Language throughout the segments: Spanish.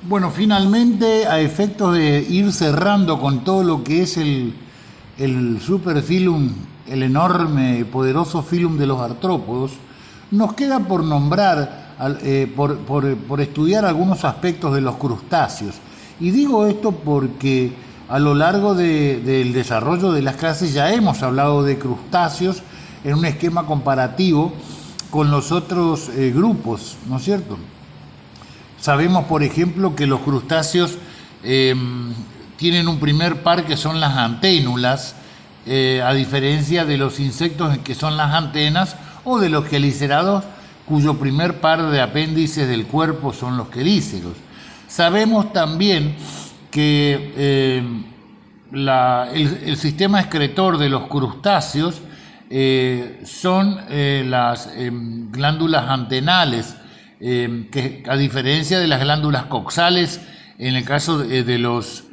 Bueno, finalmente, a efectos de ir cerrando con todo lo que es el superfilum, el enorme, poderoso filum de los artrópodos, nos queda por nombrar, por estudiar algunos aspectos de los crustáceos. Y digo esto porque a lo largo del desarrollo de las clases ya hemos hablado de crustáceos en un esquema comparativo con los otros grupos, ¿no es cierto? Sabemos, por ejemplo, que los crustáceos eh, tienen un primer par que son las anténulas, a diferencia de los insectos que son las antenas, o de los quelícerados, cuyo primer par de apéndices del cuerpo son los quelíceros. Sabemos también que el sistema excretor de los crustáceos son las glándulas antenales, que a diferencia de las glándulas coxales en el caso de los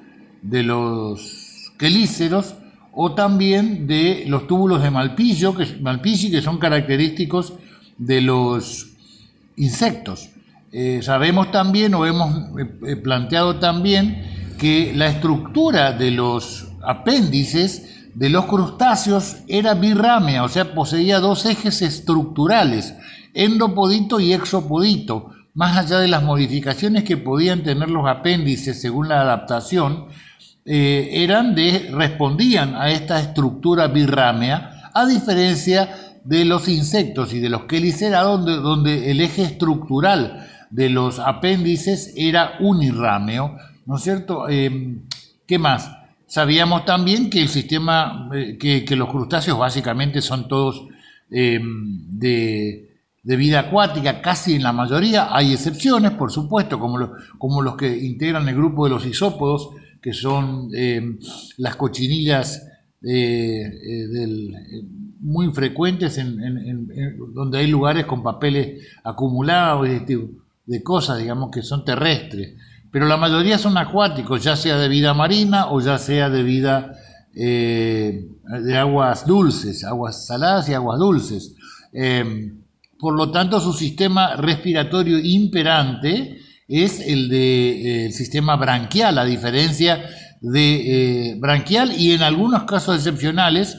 quelíceros, o también de los túbulos de Malpighi, que son característicos de los insectos. Sabemos también, o hemos planteado también, que la estructura de los apéndices de los crustáceos era birrámea, o sea, poseía dos ejes estructurales, endopodito y exopodito. Más allá de las modificaciones que podían tener los apéndices según la adaptación, respondían a esta estructura birrámea, a diferencia de los insectos y de los quelicerados, donde el eje estructural de los apéndices era unirrámeo, ¿no es cierto? ¿Qué más? Sabíamos también que el sistema, que los crustáceos básicamente son todos de vida acuática, casi en la mayoría. Hay excepciones, por supuesto, como los que integran el grupo de los isópodos, que son las cochinillas muy frecuentes donde hay lugares con papeles acumulados de cosas, digamos, que son terrestres. Pero la mayoría son acuáticos, ya sea de vida marina o ya sea de vida de aguas dulces, aguas saladas y aguas dulces. Por lo tanto, su sistema respiratorio imperante es el sistema branquial, a diferencia de branquial, y en algunos casos excepcionales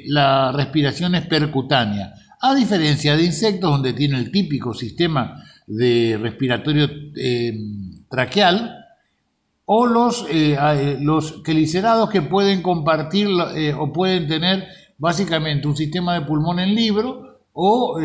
la respiración es percutánea, a diferencia de insectos donde tiene el típico sistema de respiratorio traqueal, o los quelicerados, que pueden compartir o pueden tener básicamente un sistema de pulmón en libro o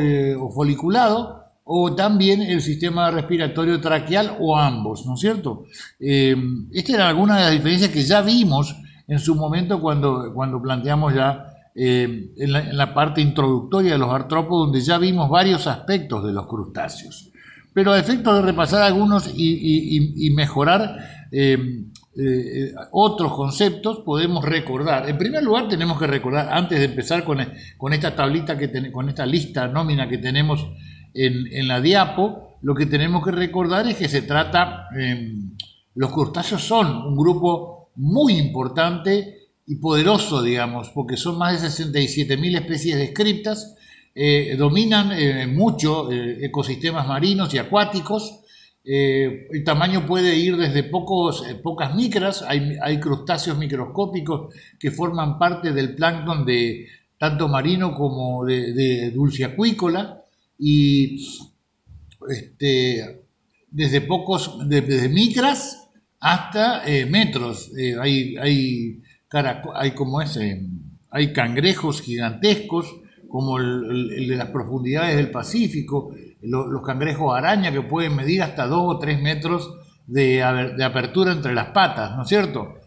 foliculado, o también el sistema respiratorio traqueal, o ambos, ¿no es cierto? Esta era alguna de las diferencias que ya vimos en su momento cuando planteamos ya en la parte introductoria de los artrópodos, donde ya vimos varios aspectos de los crustáceos. Pero a efectos de repasar algunos y mejorar otros conceptos, podemos recordar. En primer lugar, tenemos que recordar, antes de empezar con esta tablita, con esta lista nómina que tenemos en la diapo, lo que tenemos que recordar es que se trata, los crustáceos son un grupo muy importante y poderoso, digamos, porque son más de 67.000 especies descritas, dominan mucho ecosistemas marinos y acuáticos. El tamaño puede ir desde pocas micras. Hay crustáceos microscópicos que forman parte del plancton de tanto marino como de dulceacuícola, y desde micras hasta metros. Hay cangrejos gigantescos, como el de las profundidades del Pacífico, los cangrejos araña, que pueden medir hasta 2 o 3 metros de apertura entre las patas, ¿no es cierto?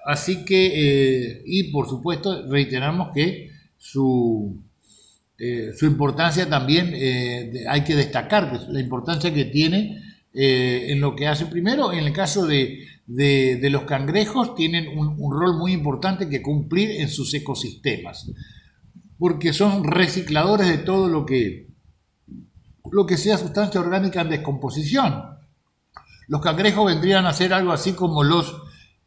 Así que, y por supuesto, reiteramos que su importancia también hay que destacar, la importancia que tiene en lo que hace. Primero, en el caso de los cangrejos, tienen un rol muy importante que cumplir en sus ecosistemas, porque son recicladores de todo lo que sea sustancia orgánica en descomposición. Los cangrejos vendrían a ser algo así como los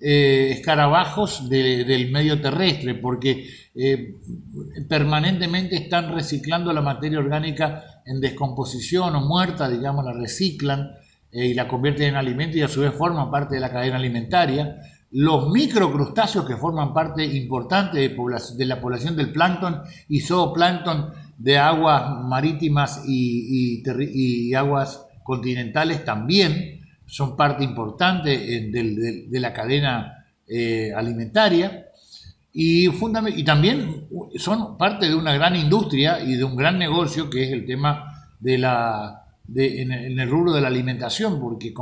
escarabajos del medio terrestre, porque permanentemente están reciclando la materia orgánica en descomposición o muerta, digamos, la reciclan. y la convierten en alimento y a su vez forman parte de la cadena alimentaria. Los microcrustáceos que forman parte importante de la población del plancton y zooplancton de aguas marítimas y aguas continentales también son parte importante de la cadena alimentaria y también son parte de una gran industria y de un gran negocio que es el tema en el rubro de la alimentación, porque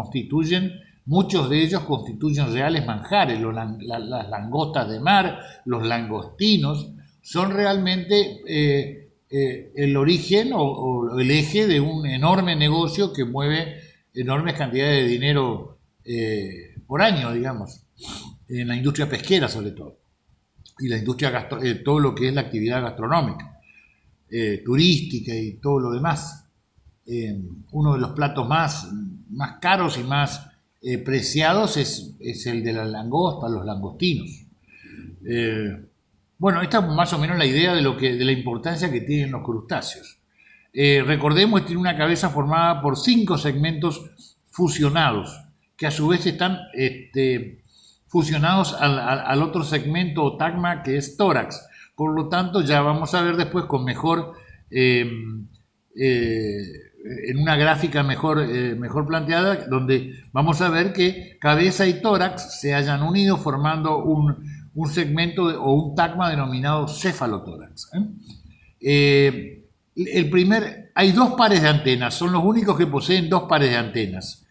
muchos de ellos constituyen reales manjares. Las langostas de mar, los langostinos, son realmente el origen o el eje de un enorme negocio que mueve enormes cantidades de dinero por año, digamos, en la industria pesquera sobre todo, y la industria todo lo que es la actividad gastronómica, turística y todo lo demás. Uno de los platos más caros y más preciados es el de la langosta, los langostinos. Bueno, esta es más o menos la idea de la importancia que tienen los crustáceos. Recordemos que tiene una cabeza formada por 5 segmentos fusionados, que a su vez están fusionados al otro segmento o tagma que es tórax. Por lo tanto, ya vamos a ver después con mejor en una gráfica mejor planteada, donde vamos a ver que cabeza y tórax se hayan unido formando un segmento o un tagma denominado cefalotórax. Hay 2 pares de antenas, son los únicos que poseen 2 pares de antenas.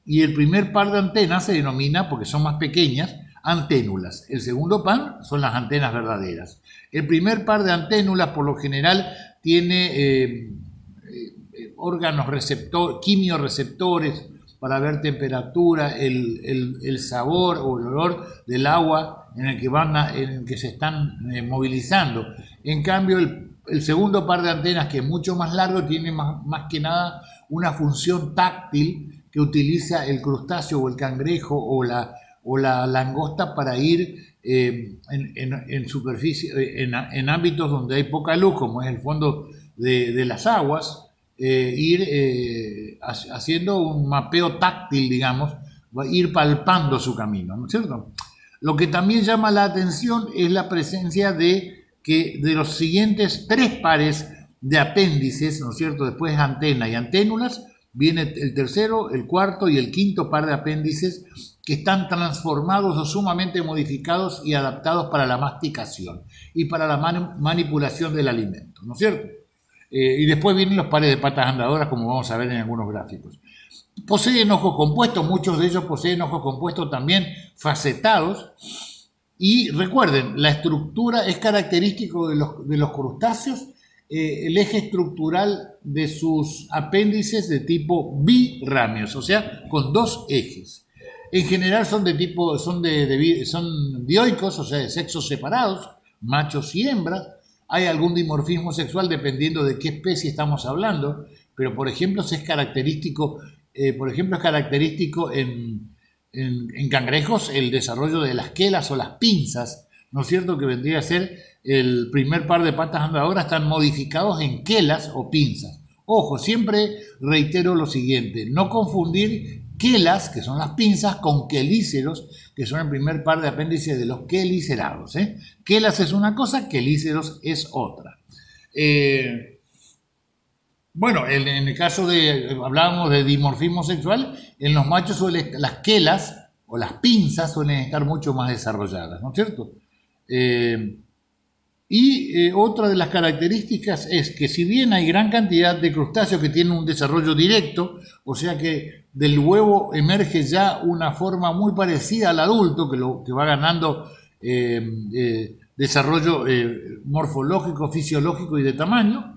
Y el primer par de antenas se denomina, porque son más pequeñas, anténulas. El segundo par son las antenas verdaderas. El primer par de anténulas, por lo general, tiene órganos quimioreceptores para ver temperatura, el sabor o el olor del agua en el que se están movilizando. En cambio, el segundo par de antenas, que es mucho más largo, tiene más que nada una función táctil que utiliza el crustáceo o el cangrejo o la langosta para ir en superficie, en ámbitos donde hay poca luz, como es el fondo de las aguas, ir haciendo un mapeo táctil, digamos, ir palpando su camino, ¿no es cierto? Lo que también llama la atención es la presencia de los siguientes 3 pares de apéndices, ¿no es cierto? Después de antena y anténulas, viene el tercero, el cuarto y el quinto par de apéndices que están transformados o sumamente modificados y adaptados para la masticación y para la manipulación del alimento, ¿no es cierto? Y después vienen los pares de patas andadoras, como vamos a ver en algunos gráficos. Poseen ojos compuestos, muchos de ellos poseen ojos compuestos también facetados. Y recuerden, la estructura es característico de los crustáceos, el eje estructural de sus apéndices de tipo birrámeos, o sea, con 2 ejes. En general son dioicos, o sea, de sexos separados, machos y hembras. Hay algún dimorfismo sexual dependiendo de qué especie estamos hablando, pero por ejemplo es característico en cangrejos el desarrollo de las quelas o las pinzas, ¿no es cierto? Que vendría a ser el primer par de patas andadoras, están modificados en quelas o pinzas. Ojo, siempre reitero lo siguiente, no confundir quelas, que son las pinzas, con quelíceros, que son el primer par de apéndices de los quelicerados. Quelas es una cosa, quelíceros es otra. Bueno, en el caso hablábamos de dimorfismo sexual, en los machos las quelas o las pinzas suelen estar mucho más desarrolladas, ¿no es cierto? Otra de las características es que si bien hay gran cantidad de crustáceos que tienen un desarrollo directo, o sea que del huevo emerge ya una forma muy parecida al adulto, que va ganando desarrollo morfológico, fisiológico y de tamaño,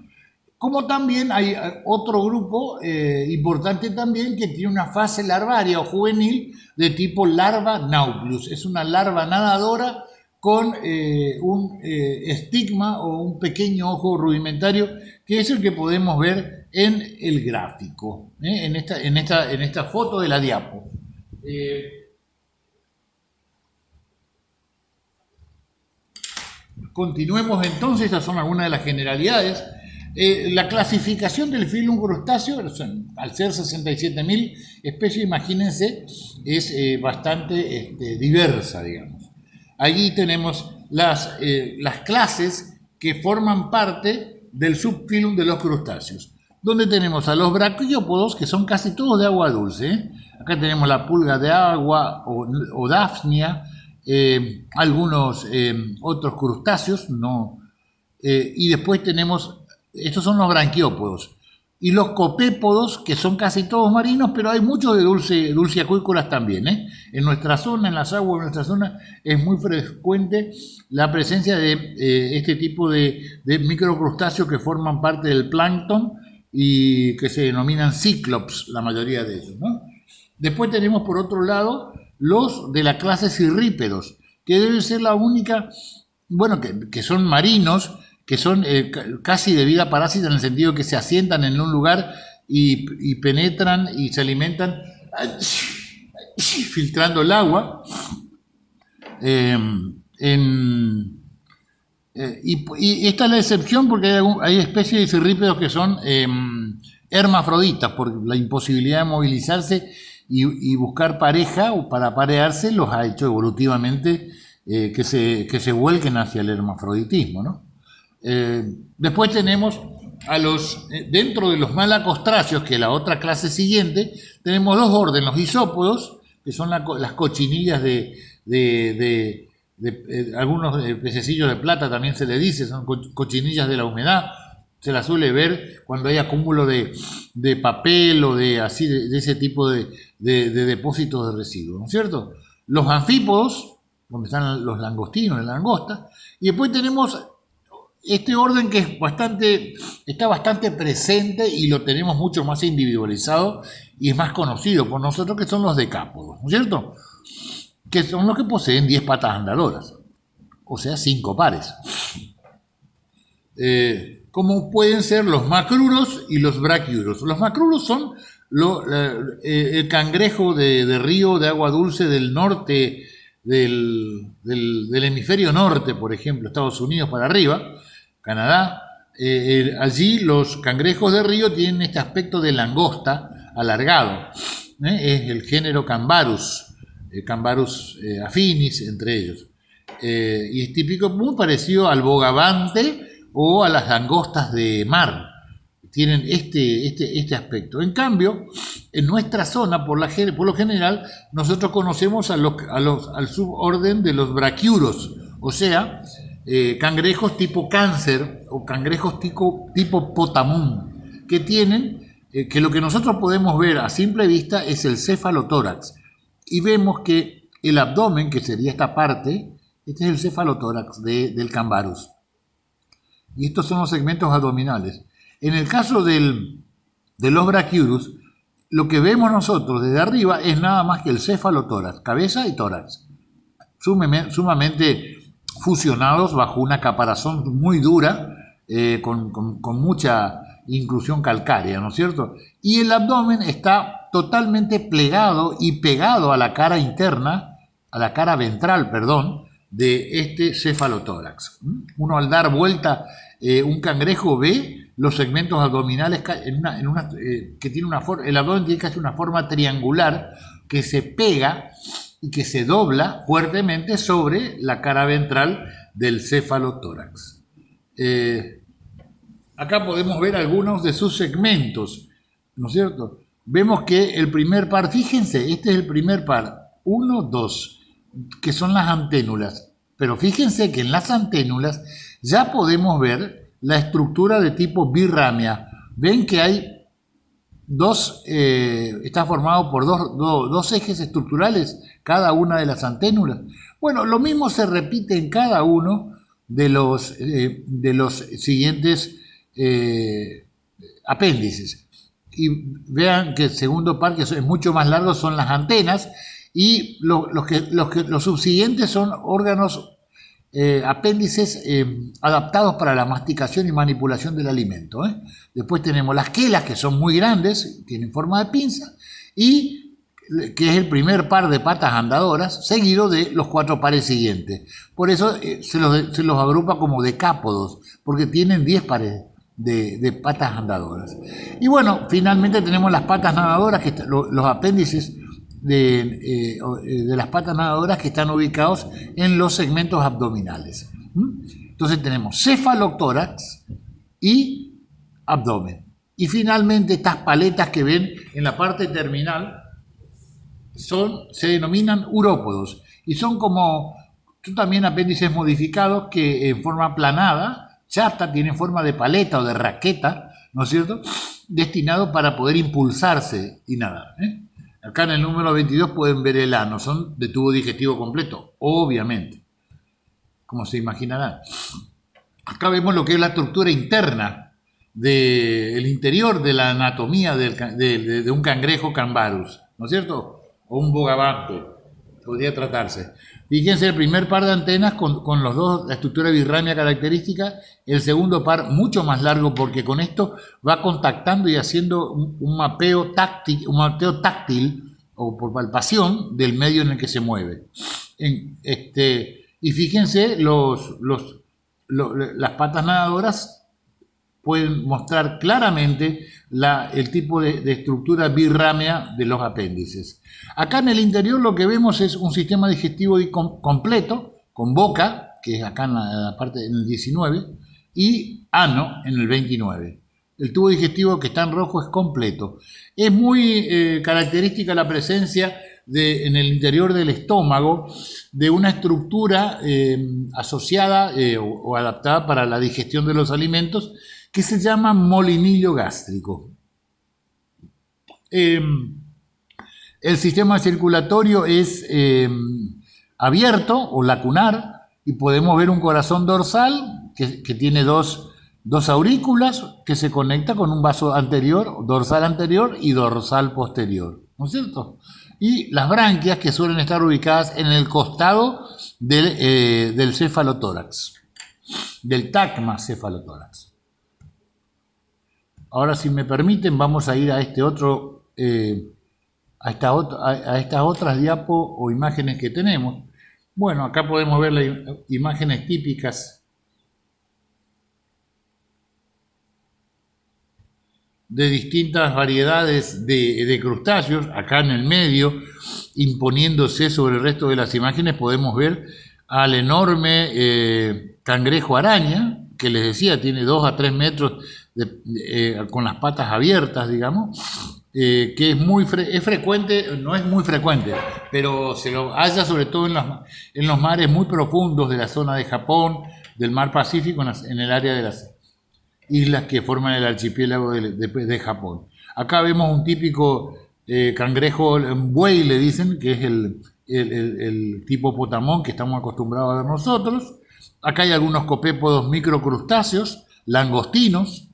como también hay otro grupo importante también que tiene una fase larvaria o juvenil de tipo larva nauplius. Es una larva nadadora con un estigma o un pequeño ojo rudimentario, que es el que podemos ver en el gráfico, en esta foto de la diapo. Continuemos entonces, estas son algunas de las generalidades. La clasificación del filum crustáceo, al ser 67.000 especies, imagínense, es bastante diversa, digamos. Allí tenemos las clases que forman parte del subfilum de los crustáceos, donde tenemos a los braquiópodos, que son casi todos de agua dulce, ¿eh? Acá tenemos la pulga de agua o Daphnia, algunos otros crustáceos, no, y después tenemos, estos son los branquiópodos, y los copépodos, que son casi todos marinos, pero hay muchos de dulceacuícolas también, ¿eh? En nuestra zona, en las aguas de nuestra zona, es muy frecuente la presencia de este tipo de microcrustáceos que forman parte del plancton y que se denominan cíclops, la mayoría de ellos, ¿no? Después tenemos por otro lado los de la clase cirrípedos, que deben ser la única, bueno, que son marinos, que son casi de vida parásita en el sentido que se asientan en un lugar y penetran y se alimentan filtrando el agua. Y esta es la excepción porque hay especies de cirrípedos que son hermafroditas, por la imposibilidad de movilizarse y buscar pareja o para parearse los ha hecho evolutivamente que se vuelquen hacia el hermafroditismo, ¿no? Después tenemos a dentro de los malacostráceos, que es la otra clase siguiente, tenemos dos órdenes, los isópodos, que son las cochinillas de algunos pececillos de plata, también se le dice, son cochinillas de la humedad, se las suele ver cuando hay acúmulo de papel o de ese tipo de depósitos de residuos, ¿no es cierto? Los anfípodos, donde están los langostinos, las langostas, y después tenemos este orden que está bastante presente y lo tenemos mucho más individualizado y es más conocido por nosotros, que son los decápodos, ¿no es cierto? Que son los que poseen 10 patas andadoras, o sea, 5 pares. Como pueden ser los macruros y los braquiuros. Los macruros son el cangrejo de río de agua dulce del norte, del hemisferio norte, por ejemplo, Estados Unidos para arriba, Canadá. Allí los cangrejos de río tienen este aspecto de langosta alargado. Es el género Cambarus, Cambarus affinis entre ellos. Y es típico, muy parecido al bogavante o a las langostas de mar. Tienen este aspecto. En cambio, en nuestra zona, por lo general, nosotros conocemos al suborden de los braquiuros, o sea, cangrejos tipo cáncer o cangrejos tipo potamón, que tienen, que lo que nosotros podemos ver a simple vista es el cefalotórax. Y vemos que el abdomen, que sería esta parte, este es el cefalotórax del Cambarus. Y estos son los segmentos abdominales. En el caso de los brachiurus, lo que vemos nosotros desde arriba es nada más que el cefalotórax, cabeza y tórax, sumamente fusionados bajo una caparazón muy dura, con mucha inclusión calcárea, ¿no es cierto? Y el abdomen está totalmente plegado y pegado a la cara interna, a la cara ventral, perdón, de este cefalotórax. Uno al dar vuelta un cangrejo ve los segmentos abdominales que tiene el abdomen tiene casi una forma triangular que se pega y que se dobla fuertemente sobre la cara ventral del cefalotórax. Acá podemos ver algunos de sus segmentos, ¿no es cierto? Vemos que el primer par, fíjense, este es el primer par, 1, 2, que son las anténulas. Pero fíjense que en las anténulas ya podemos ver la estructura de tipo birramia. Ven que hay está formado por dos ejes estructurales, cada una de las anténulas. Bueno, lo mismo se repite en cada uno de los siguientes apéndices. Y vean que el segundo par, que es mucho más largo, son las antenas, y los subsiguientes son órganos, apéndices adaptados para la masticación y manipulación del alimento. Después tenemos las quelas, que son muy grandes, tienen forma de pinza, y que es el primer par de patas andadoras, seguido de los 4 pares siguientes. Por eso se los agrupa como decápodos, porque tienen 10 pares de patas andadoras. Y bueno, finalmente tenemos las patas nadadoras, los apéndices de las patas nadadoras que están ubicados en los segmentos abdominales. Entonces tenemos cefalotórax y abdomen. Y finalmente estas paletas que ven en la parte terminal se denominan urópodos y son también apéndices modificados que en forma aplanada, chata, tienen forma de paleta o de raqueta, ¿no es cierto?, destinado para poder impulsarse y nadar. Acá en el número 22 pueden ver el ano, son de tubo digestivo completo, obviamente, como se imaginarán. Acá vemos lo que es la estructura interna del interior de la anatomía de un cangrejo cambarus, ¿no es cierto?, o un bogavante, podría tratarse. Fíjense el primer par de antenas con los dos, la estructura birramia característica, el segundo par mucho más largo porque con esto va contactando y haciendo un mapeo táctil o por palpación del medio en el que se mueve. Y fíjense, las patas nadadoras pueden mostrar claramente el tipo de estructura birrámea de los apéndices. Acá en el interior lo que vemos es un sistema digestivo completo, con boca, que es acá en la parte en el 19, y ano en el 29. El tubo digestivo que está en rojo es completo. Es muy característica la presencia en el interior del estómago de una estructura asociada o adaptada para la digestión de los alimentos que se llama molinillo gástrico. El sistema circulatorio es abierto o lacunar y podemos ver un corazón dorsal que tiene dos aurículas que se conecta con un vaso anterior, dorsal anterior y dorsal posterior, ¿no es cierto? Y las branquias que suelen estar ubicadas en el costado del cefalotórax, del tacma cefalotórax. Ahora, si me permiten, vamos a ir a estas otras diapos o imágenes que tenemos. Bueno, acá podemos ver las imágenes típicas de distintas variedades de crustáceos. Acá en el medio, imponiéndose sobre el resto de las imágenes, podemos ver al enorme cangrejo araña, que les decía, tiene 2 a 3 metros con las patas abiertas, digamos, que es frecuente, no es muy frecuente, pero se lo halla sobre todo en los mares muy profundos de la zona de Japón, del mar Pacífico, en el área de las islas que forman el archipiélago de Japón. Acá vemos un típico cangrejo buey, le dicen, que es el tipo potamón que estamos acostumbrados a ver nosotros. Acá hay algunos copépodos microcrustáceos, langostinos,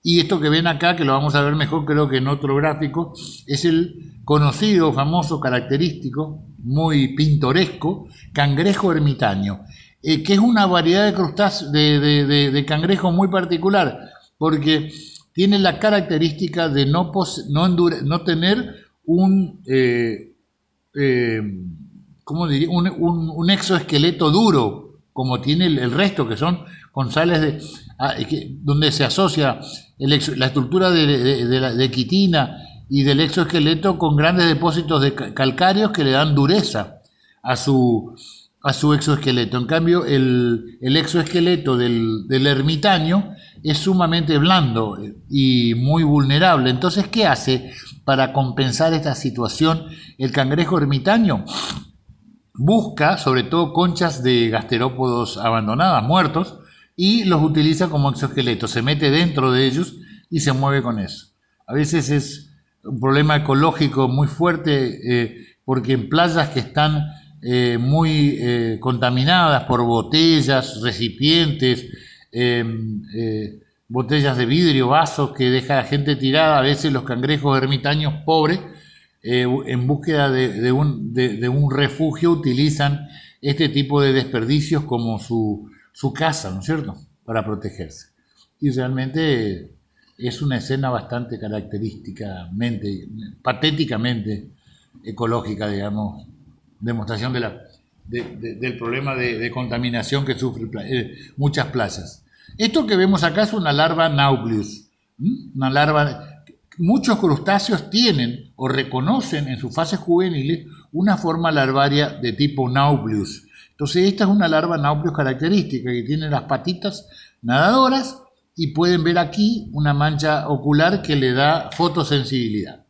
y esto que ven acá, que lo vamos a ver mejor creo que en otro gráfico, es el conocido, famoso, característico, muy pintoresco, cangrejo ermitaño, que es una variedad de crustáceos, de cangrejo muy particular, porque tiene la característica de no tener un exoesqueleto duro, como tiene el resto, que son con sales donde se asocia la estructura de quitina y del exoesqueleto con grandes depósitos de calcáreos que le dan dureza a su exoesqueleto. En cambio, el exoesqueleto del ermitaño es sumamente blando y muy vulnerable. Entonces, ¿qué hace para compensar esta situación el cangrejo ermitaño? Busca sobre todo conchas de gasterópodos abandonadas, muertos, y los utiliza como exoesqueleto, se mete dentro de ellos y se mueve con eso. A veces es un problema ecológico muy fuerte porque en playas que están muy contaminadas por botellas, recipientes, botellas de vidrio, vasos que deja la gente tirada, a veces los cangrejos ermitaños pobres, en búsqueda de un refugio, utilizan este tipo de desperdicios como su casa, ¿no es cierto?, para protegerse. Y realmente es una escena bastante característicamente, patéticamente ecológica, digamos, demostración del problema de contaminación que sufren muchas playas. Esto que vemos acá es una larva nauplius. Una larva. Muchos crustáceos tienen o reconocen en sus fases juveniles una forma larvaria de tipo nauplius. Entonces esta es una larva nauplius característica que tiene las patitas nadadoras y pueden ver aquí una mancha ocular que le da fotosensibilidad.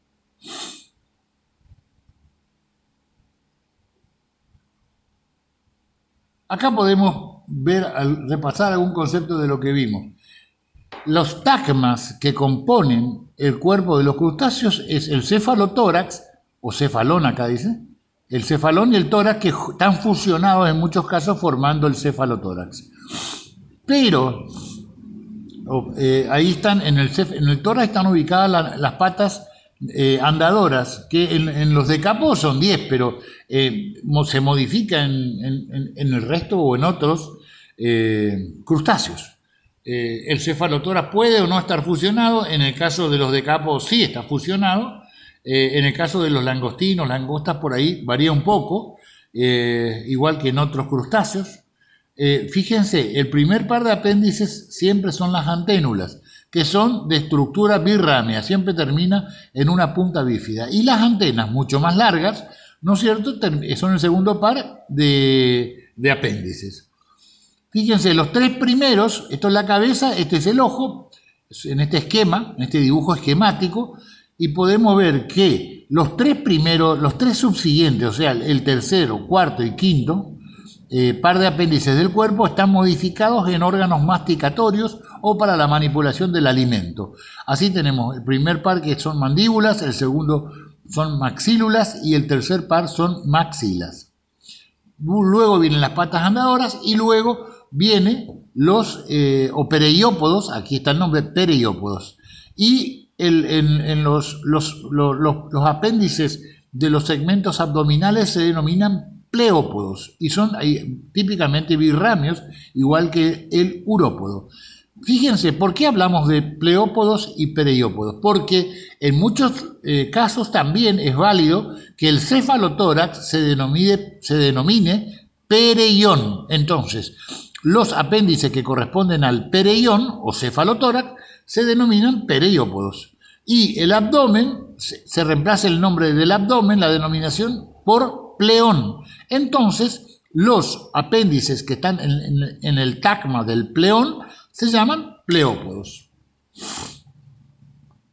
Acá podemos ver, repasar algún concepto de lo que vimos. Los tacmas que componen el cuerpo de los crustáceos es el cefalotórax, o cefalón acá dice, el cefalón y el tórax que están fusionados en muchos casos formando el cefalotórax. Pero ahí están, en el tórax están ubicadas las patas andadoras, que en los decapos son 10, pero se modifica en el resto o en otros crustáceos. El cefalotórax puede o no estar fusionado, en el caso de los decapos sí está fusionado, en el caso de los langostinos, langostas por ahí varía un poco, igual que en otros crustáceos. Fíjense, el primer par de apéndices siempre son las anténulas, que son de estructura birrámea, siempre termina en una punta bífida. Y las antenas, mucho más largas, ¿no es cierto?, son el segundo par de apéndices. Fíjense, los tres primeros, esto es la cabeza, este es el ojo, en este esquema, en este dibujo esquemático, y podemos ver que los tres primeros, los tres subsiguientes, o sea, el tercero, cuarto y quinto par de apéndices del cuerpo están modificados en órganos masticatorios o para la manipulación del alimento. Así tenemos el primer par que son mandíbulas, el segundo son maxílulas y el tercer par son maxilas. Luego vienen las patas andadoras y luego vienen los pereiópodos, aquí está el nombre, pereiópodos. Y los apéndices de los segmentos abdominales se denominan pleópodos y son típicamente birrámeos, igual que el urópodo. Fíjense, ¿por qué hablamos de pleópodos y pereiópodos? Porque en muchos casos también es válido que el cefalotórax se denomine pereión. Entonces, los apéndices que corresponden al pereión o cefalotórax se denominan pereiópodos. Y el abdomen, se reemplaza el nombre del abdomen, la denominación, por pleón. Entonces, los apéndices que están en el tacma del pleón se llaman pleópodos.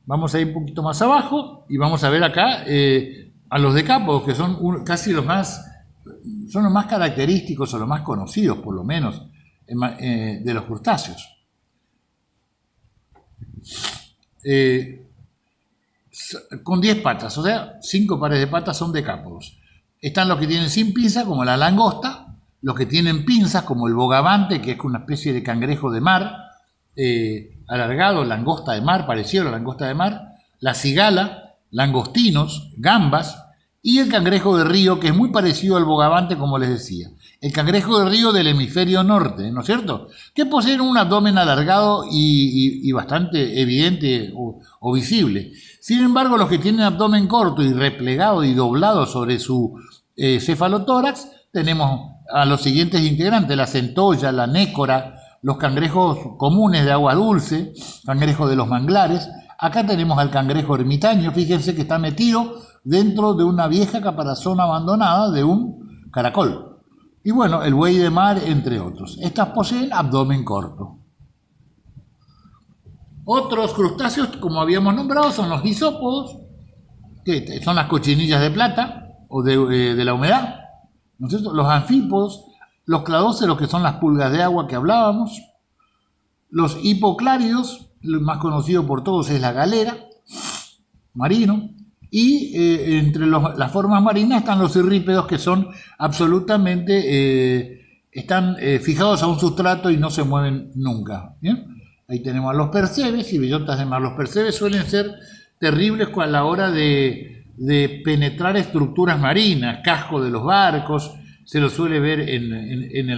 Vamos a ir un poquito más abajo y vamos a ver acá a los decápodos, que son casi los más característicos o los más conocidos, por lo menos, de los crustáceos. Con 10 patas, o sea, 5 pares de patas son decápodos. Están los que tienen sin pinza, como la langosta, los que tienen pinzas, como el bogavante, que es una especie de cangrejo de mar, alargado, langosta de mar, parecido a la langosta de mar, la cigala, langostinos, gambas, y el cangrejo de río, que es muy parecido al bogavante, como les decía. El cangrejo de río del hemisferio norte, ¿no es cierto?, que poseen un abdomen alargado y bastante evidente o visible. Sin embargo, los que tienen abdomen corto y replegado y doblado sobre su cefalotórax, tenemos a los siguientes integrantes: la centolla, la nécora, los cangrejos comunes de agua dulce, cangrejos de los manglares. Acá tenemos al cangrejo ermitaño, fíjense que está metido dentro de una vieja caparazón abandonada de un caracol. Y bueno, el buey de mar, entre otros. Estas poseen abdomen corto. Otros crustáceos, como habíamos nombrado, son los isópodos, que son las cochinillas de plata o de la humedad, ¿no es cierto? Los anfípodos, los cladóceros, que son las pulgas de agua que hablábamos, los hipocláridos, el más conocido por todos es la galera, marino, y entre las formas marinas están los cirrípedos, que son absolutamente, están fijados a un sustrato y no se mueven nunca, ¿bien? Ahí tenemos a los percebes y bellotas de mar. Los percebes suelen ser terribles a la hora de penetrar estructuras marinas, casco de los barcos, se los suele ver en el